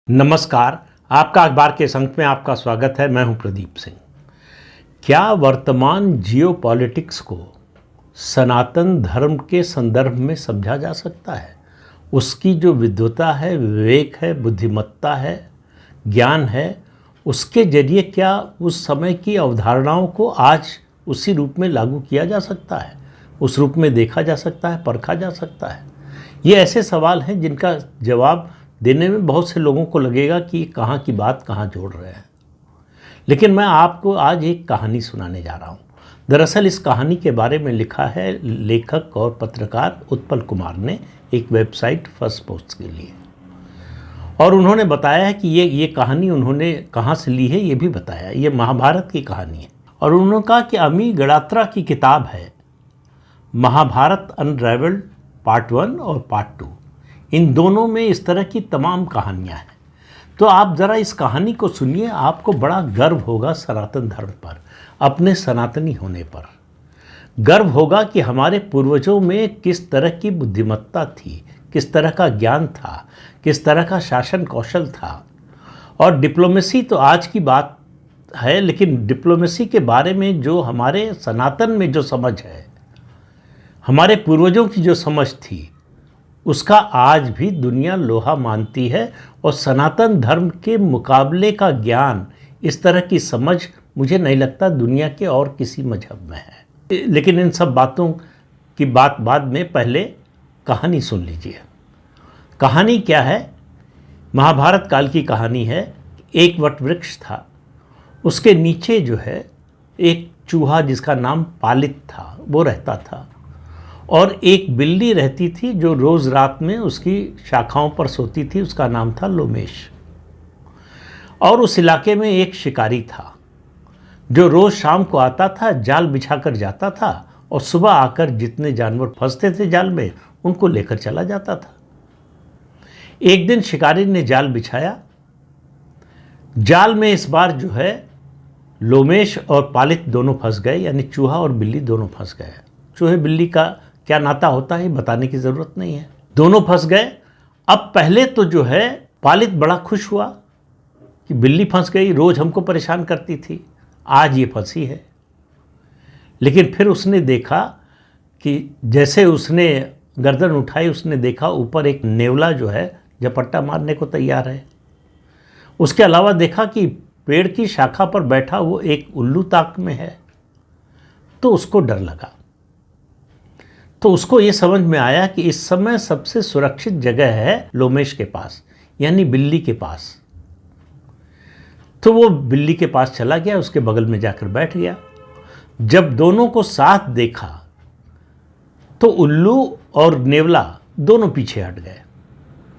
नमस्कार। आपका अखबार के अंक में आपका स्वागत है। मैं हूं प्रदीप सिंह। क्या वर्तमान जियोपॉलिटिक्स को सनातन धर्म के संदर्भ में समझा जा सकता है? उसकी जो विद्वता है, विवेक है, बुद्धिमत्ता है, ज्ञान है, उसके जरिए क्या उस समय की अवधारणाओं को आज उसी रूप में लागू किया जा सकता है? उस रूप में देखा जा सकता है, परखा जा सकता है? ये ऐसे सवाल हैं जिनका जवाब देने में बहुत से लोगों को लगेगा कि कहाँ की बात कहाँ जोड़ रहे हैं। लेकिन मैं आपको आज एक कहानी सुनाने जा रहा हूँ। दरअसल इस कहानी के बारे में लिखा है लेखक और पत्रकार उत्पल कुमार ने एक वेबसाइट फर्स्ट पोस्ट के लिए, और उन्होंने बताया है कि ये कहानी उन्होंने कहाँ से ली है, ये भी बताया। ये महाभारत की कहानी है, और उन्होंने कहा कि अमी गडात्रा की किताब है महाभारत अनराइवल्ड पार्ट 1 और पार्ट 2। इन दोनों में इस तरह की तमाम कहानियां हैं। तो आप ज़रा इस कहानी को सुनिए, आपको बड़ा गर्व होगा सनातन धर्म पर, अपने सनातनी होने पर गर्व होगा कि हमारे पूर्वजों में किस तरह की बुद्धिमत्ता थी, किस तरह का ज्ञान था, किस तरह का शासन कौशल था। और डिप्लोमेसी तो आज की बात है, लेकिन डिप्लोमेसी के बारे में जो हमारे सनातन में जो समझ है, हमारे पूर्वजों की जो समझ थी, उसका आज भी दुनिया लोहा मानती है। और सनातन धर्म के मुकाबले का ज्ञान, इस तरह की समझ मुझे नहीं लगता दुनिया के और किसी मजहब में है। लेकिन इन सब बातों की बात बाद में, पहले कहानी सुन लीजिए। कहानी क्या है? महाभारत काल की कहानी है। एक वट वृक्ष था, उसके नीचे जो है एक चूहा जिसका नाम पालित था वो रहता था, और एक बिल्ली रहती थी जो रोज़ रात में उसकी शाखाओं पर सोती थी, उसका नाम था लोमेश। और उस इलाके में एक शिकारी था जो रोज़ शाम को आता था, जाल बिछाकर जाता था, और सुबह आकर जितने जानवर फंसते थे जाल में उनको लेकर चला जाता था। एक दिन शिकारी ने जाल बिछाया। जाल में इस बार जो है लोमेश और पालित दोनों फंस गए, यानी चूहा और बिल्ली दोनों फंस गए। चूहे बिल्ली का क्या नाता होता है बताने की ज़रूरत नहीं है, दोनों फंस गए। अब पहले तो जो है पालित बड़ा खुश हुआ कि बिल्ली फंस गई, रोज़ हमको परेशान करती थी, आज ये फंसी है। लेकिन फिर उसने देखा कि जैसे उसने गर्दन उठाई, उसने देखा ऊपर एक नेवला जो है झपट्टा मारने को तैयार है। उसके अलावा देखा कि पेड़ की शाखा पर बैठा वो एक उल्लू ताक में है। तो उसको डर लगा। तो उसको ये समझ में आया कि इस समय सबसे सुरक्षित जगह है लोमेश के पास, यानी बिल्ली के पास। तो वो बिल्ली के पास चला गया, उसके बगल में जाकर बैठ गया। जब दोनों को साथ देखा तो उल्लू और नेवला दोनों पीछे हट गए।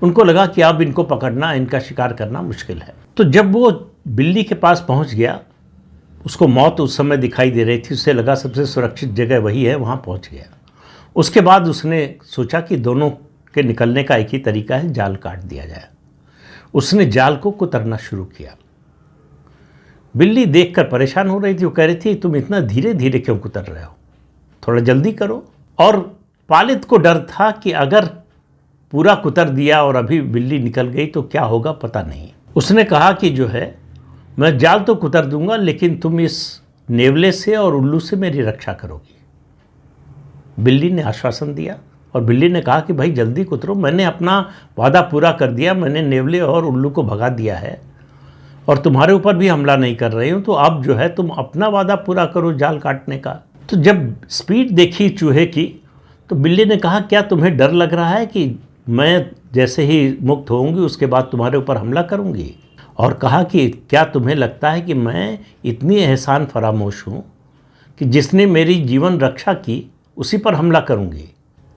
उनको लगा कि अब इनको पकड़ना, इनका शिकार करना मुश्किल है। तो जब वो बिल्ली के पास पहुंच गया, उसको मौत उस समय दिखाई दे रही थी, उससे लगा सबसे सुरक्षित जगह वही है, वहाँ पहुँच गया। उसके बाद उसने सोचा कि दोनों के निकलने का एक ही तरीका है, जाल काट दिया जाए। उसने जाल को कुतरना शुरू किया। बिल्ली देखकर परेशान हो रही थी, वो कह रही थी तुम इतना धीरे धीरे क्यों कुतर रहे हो, थोड़ा जल्दी करो। और पालित को डर था कि अगर पूरा कुतर दिया और अभी बिल्ली निकल गई तो क्या होगा पता नहीं। उसने कहा कि जो है मैं जाल तो कुतर दूंगा, लेकिन तुम इस नेवले से और उल्लू से मेरी रक्षा करोगी। बिल्ली ने आश्वासन दिया, और बिल्ली ने कहा कि भाई जल्दी कुतरो, मैंने अपना वादा पूरा कर दिया, मैंने नेवले और उल्लू को भगा दिया है और तुम्हारे ऊपर भी हमला नहीं कर रही हूँ, तो अब जो है तुम अपना वादा पूरा करो जाल काटने का। तो जब स्पीड देखी चूहे की तो बिल्ली ने कहा क्या तुम्हें डर लग रहा है कि मैं जैसे ही मुक्त होऊंगी उसके बाद तुम्हारे ऊपर हमला करूंगी? और कहा कि क्या तुम्हें लगता है कि मैं इतनी एहसान फरामोश हूँ कि जिसने मेरी जीवन रक्षा की उसी पर हमला करूंगी?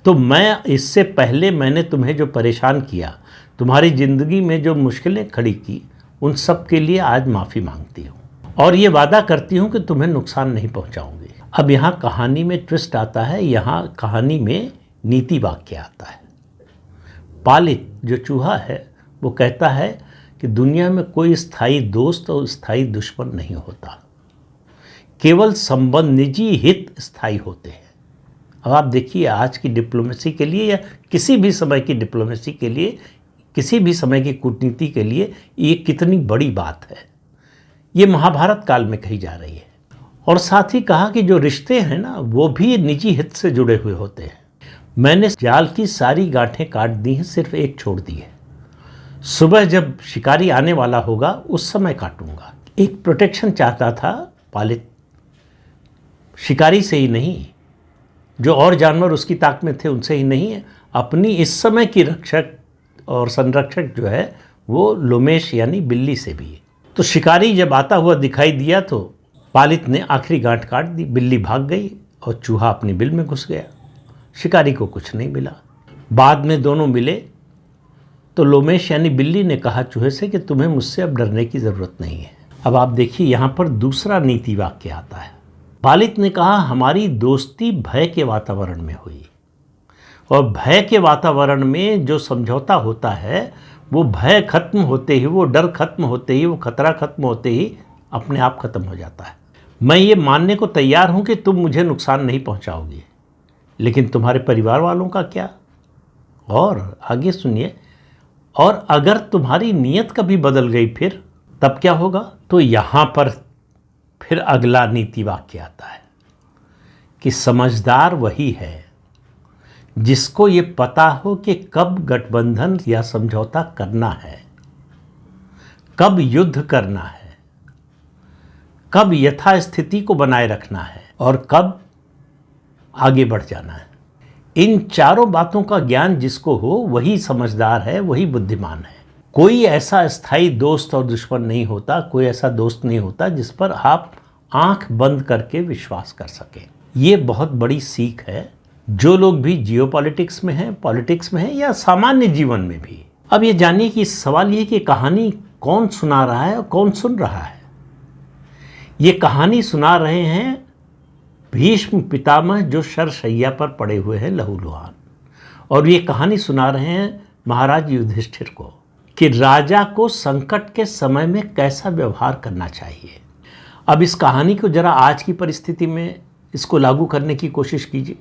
तो मैं इससे पहले मैंने तुम्हें जो परेशान किया, तुम्हारी ज़िंदगी में जो मुश्किलें खड़ी की, उन सब के लिए आज माफ़ी मांगती हूँ, और ये वादा करती हूँ कि तुम्हें नुकसान नहीं पहुँचाऊँगी। अब यहाँ कहानी में ट्विस्ट आता है, यहाँ कहानी में नीति वाक्य आता है। पालित जो चूहा है वो कहता है कि दुनिया में कोई स्थायी दोस्त और स्थायी दुश्मन नहीं होता, केवल संबंध, निजी हित स्थायी होते हैं। अब आप देखिए आज की डिप्लोमेसी के लिए या किसी भी समय की डिप्लोमेसी के लिए किसी भी समय की कूटनीति के लिए ये कितनी बड़ी बात है, ये महाभारत काल में कही जा रही है। और साथ ही कहा कि जो रिश्ते हैं ना, वो भी निजी हित से जुड़े हुए होते हैं। मैंने जाल की सारी गांठें काट दी हैं, सिर्फ एक छोड़ दी है। सुबह जब शिकारी आने वाला होगा उस समय काटूंगा। एक प्रोटेक्शन चाहता था पालित, शिकारी से ही नहीं, जो और जानवर उसकी ताक में थे उनसे ही नहीं है, अपनी इस समय की रक्षक और संरक्षक जो है वो लोमेश यानी बिल्ली से भी है। तो शिकारी जब आता हुआ दिखाई दिया तो पालित ने आखिरी गांठ काट दी, बिल्ली भाग गई और चूहा अपनी बिल में घुस गया। शिकारी को कुछ नहीं मिला। बाद में दोनों मिले तो लोमेश यानी बिल्ली ने कहा चूहे से कि तुम्हें मुझसे अब डरने की ज़रूरत नहीं है। अब आप देखिए यहाँ पर दूसरा नीति वाक्य आता है। पालित ने कहा हमारी दोस्ती भय के वातावरण में हुई, और भय के वातावरण में जो समझौता होता है वो भय खत्म होते ही, वो डर खत्म होते ही, वो खतरा खत्म होते ही अपने आप खत्म हो जाता है। मैं ये मानने को तैयार हूँ कि तुम मुझे नुकसान नहीं पहुँचाओगी, लेकिन तुम्हारे परिवार वालों का क्या? और आगे सुनिए, और अगर तुम्हारी नीयत कभी बदल गई फिर तब क्या होगा? तो यहाँ पर फिर अगला नीति वाक्य आता है कि समझदार वही है जिसको ये पता हो कि कब गठबंधन या समझौता करना है, कब युद्ध करना है, कब यथास्थिति को बनाए रखना है और कब आगे बढ़ जाना है। इन चारों बातों का ज्ञान जिसको हो वही समझदार है, वही बुद्धिमान है। कोई ऐसा स्थायी दोस्त और दुश्मन नहीं होता, कोई ऐसा दोस्त नहीं होता जिस पर आप आंख बंद करके विश्वास कर सकें। ये बहुत बड़ी सीख है जो लोग भी जियोपॉलिटिक्स में हैं, पॉलिटिक्स में हैं या सामान्य जीवन में भी। अब ये जानिए कि सवाल ये कि कहानी कौन सुना रहा है और कौन सुन रहा है। ये कहानी सुना रहे हैं भीष्म पितामह जो शरशैया पर पड़े हुए हैं लहूलुहान, और ये कहानी सुना रहे हैं महाराज युधिष्ठिर को कि राजा को संकट के समय में कैसा व्यवहार करना चाहिए। अब इस कहानी को जरा आज की परिस्थिति में इसको लागू करने की कोशिश कीजिए।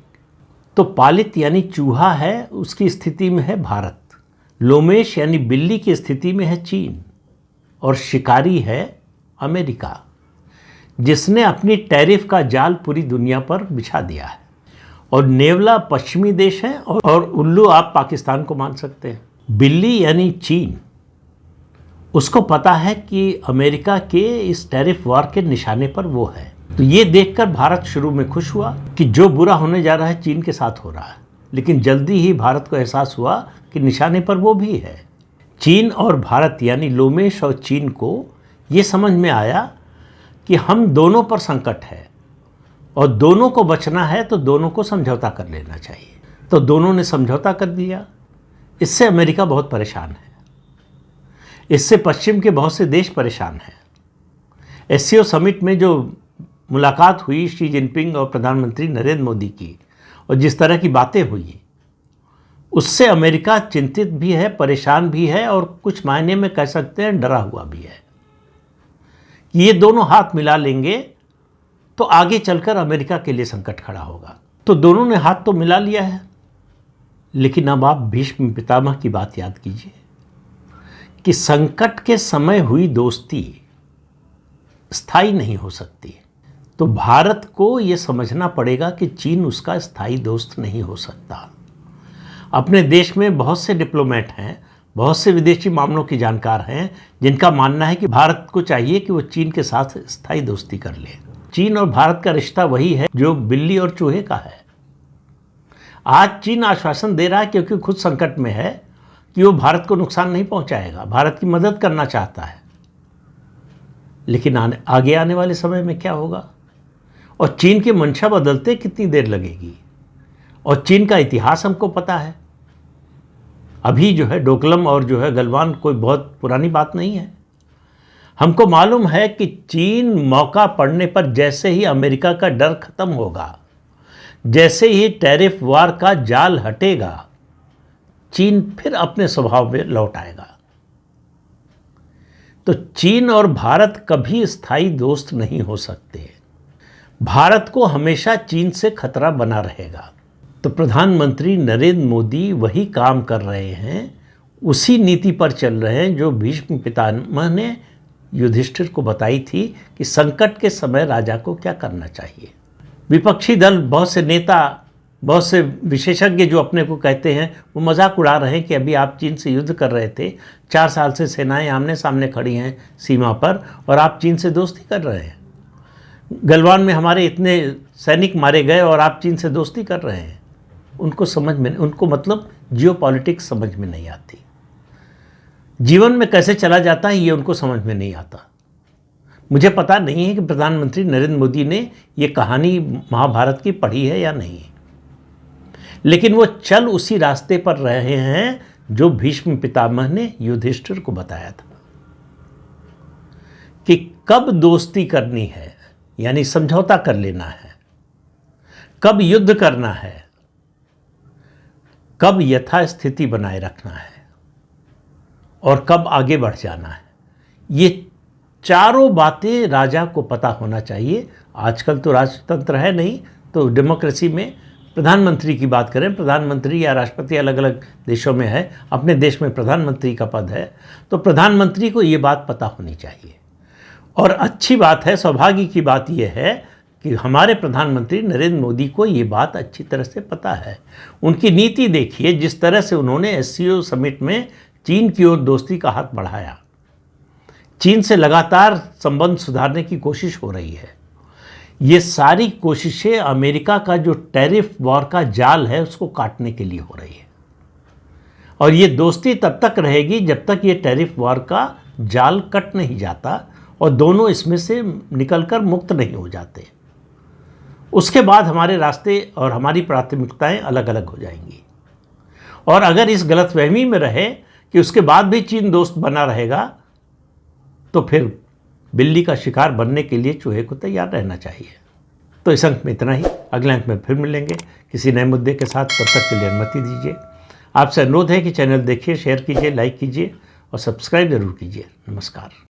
तो पालित यानी चूहा है, उसकी स्थिति में है भारत। लोमेश यानी बिल्ली की स्थिति में है चीन, और शिकारी है अमेरिका, जिसने अपनी टैरिफ का जाल पूरी दुनिया पर बिछा दिया है। और नेवला पश्चिमी देश है और उल्लू आप पाकिस्तान को मान सकते हैं। बिल्ली यानी चीन, उसको पता है कि अमेरिका के इस टैरिफ वॉर के निशाने पर वो है। तो ये देखकर भारत शुरू में खुश हुआ कि जो बुरा होने जा रहा है चीन के साथ हो रहा है, लेकिन जल्दी ही भारत को एहसास हुआ कि निशाने पर वो भी है। चीन और भारत यानी लोमेश और चीन को ये समझ में आया कि हम दोनों पर संकट है और दोनों को बचना है, तो दोनों को समझौता कर लेना चाहिए। तो दोनों ने समझौता कर दिया। इससे अमेरिका बहुत परेशान है, इससे पश्चिम के बहुत से देश परेशान हैं। एससीओ समिट में जो मुलाकात हुई शी जिनपिंग और प्रधानमंत्री नरेंद्र मोदी की, और जिस तरह की बातें हुई, उससे अमेरिका चिंतित भी है, परेशान भी है, और कुछ मायने में कह सकते हैं डरा हुआ भी है। ये दोनों हाथ मिला लेंगे तो आगे चलकर अमेरिका के लिए संकट खड़ा होगा। तो दोनों ने हाथ तो मिला लिया है, लेकिन अब आप भीष्म पितामह की बात याद कीजिए कि संकट के समय हुई दोस्ती स्थायी नहीं हो सकती। तो भारत को ये समझना पड़ेगा कि चीन उसका स्थायी दोस्त नहीं हो सकता। अपने देश में बहुत से डिप्लोमेट हैं, बहुत से विदेशी मामलों के जानकार हैं, जिनका मानना है कि भारत को चाहिए कि वो चीन के साथ स्थायी दोस्ती कर ले। चीन और भारत का रिश्ता वही है जो बिल्ली और चूहे का है। आज चीन आश्वासन दे रहा है, क्योंकि खुद संकट में है, कि वो भारत को नुकसान नहीं पहुंचाएगा, भारत की मदद करना चाहता है। लेकिन आगे आने वाले समय में क्या होगा, और चीन की मंशा बदलते कितनी देर लगेगी। और चीन का इतिहास हमको पता है। अभी जो है डोकलम और जो है गलवान कोई बहुत पुरानी बात नहीं है। हमको मालूम है कि चीन मौका पड़ने पर, जैसे ही अमेरिका का डर खत्म होगा, जैसे ही टैरिफ वार का जाल हटेगा, चीन फिर अपने स्वभाव में लौट आएगा। तो चीन और भारत कभी स्थायी दोस्त नहीं हो सकते। भारत को हमेशा चीन से खतरा बना रहेगा। तो प्रधानमंत्री नरेंद्र मोदी वही काम कर रहे हैं, उसी नीति पर चल रहे हैं जो भीष्म पितामह ने युधिष्ठिर को बताई थी कि संकट के समय राजा को क्या करना चाहिए। विपक्षी दल, बहुत से नेता, बहुत से विशेषज्ञ जो अपने को कहते हैं, वो मजाक उड़ा रहे हैं कि अभी आप चीन से युद्ध कर रहे थे, 4 साल से सेनाएं आमने सामने खड़ी हैं सीमा पर और आप चीन से दोस्ती कर रहे हैं। गलवान में हमारे इतने सैनिक मारे गए और आप चीन से दोस्ती कर रहे हैं। उनको मतलब जियोपॉलिटिक्स समझ में नहीं आती। जीवन में कैसे चला जाता है ये उनको समझ में नहीं आता। मुझे पता नहीं है कि प्रधानमंत्री नरेंद्र मोदी ने ये कहानी महाभारत की पढ़ी है या नहीं, लेकिन वो चल उसी रास्ते पर रहे हैं जो भीष्म पितामह ने युधिष्ठिर को बताया था कि कब दोस्ती करनी है, यानी समझौता कर लेना है, कब युद्ध करना है, कब यथास्थिति बनाए रखना है और कब आगे बढ़ जाना है। ये चारों बातें राजा को पता होना चाहिए। आजकल तो राजतंत्र है नहीं, तो डेमोक्रेसी में प्रधानमंत्री की बात करें, प्रधानमंत्री या राष्ट्रपति अलग अलग देशों में है, अपने देश में प्रधानमंत्री का पद है, तो प्रधानमंत्री को ये बात पता होनी चाहिए। और अच्छी बात है, सौभाग्य की बात यह है कि हमारे प्रधानमंत्री नरेंद्र मोदी को ये बात अच्छी तरह से पता है। उनकी नीति देखिए, जिस तरह से उन्होंने SCO समिट में चीन की ओर दोस्ती का हाथ बढ़ाया। चीन से लगातार संबंध सुधारने की कोशिश हो रही है। ये सारी कोशिशें अमेरिका का जो टैरिफ वॉर का जाल है उसको काटने के लिए हो रही है। और ये दोस्ती तब तक रहेगी जब तक ये टैरिफ वॉर का जाल कट नहीं जाता और दोनों इसमें से निकलकर मुक्त नहीं हो जाते। उसके बाद हमारे रास्ते और हमारी प्राथमिकताएं अलग अलग हो जाएंगी। और अगर इस गलतफहमी में रहे कि उसके बाद भी चीन दोस्त बना रहेगा, तो फिर बिल्ली का शिकार बनने के लिए चूहे को तैयार रहना चाहिए। तो इस अंक में इतना ही। अगले अंक में फिर मिलेंगे किसी नए मुद्दे के साथ। तब तक के लिए अनुमति दीजिए। आपसे अनुरोध है कि चैनल देखिए, शेयर कीजिए, लाइक कीजिए और सब्सक्राइब जरूर कीजिए। नमस्कार।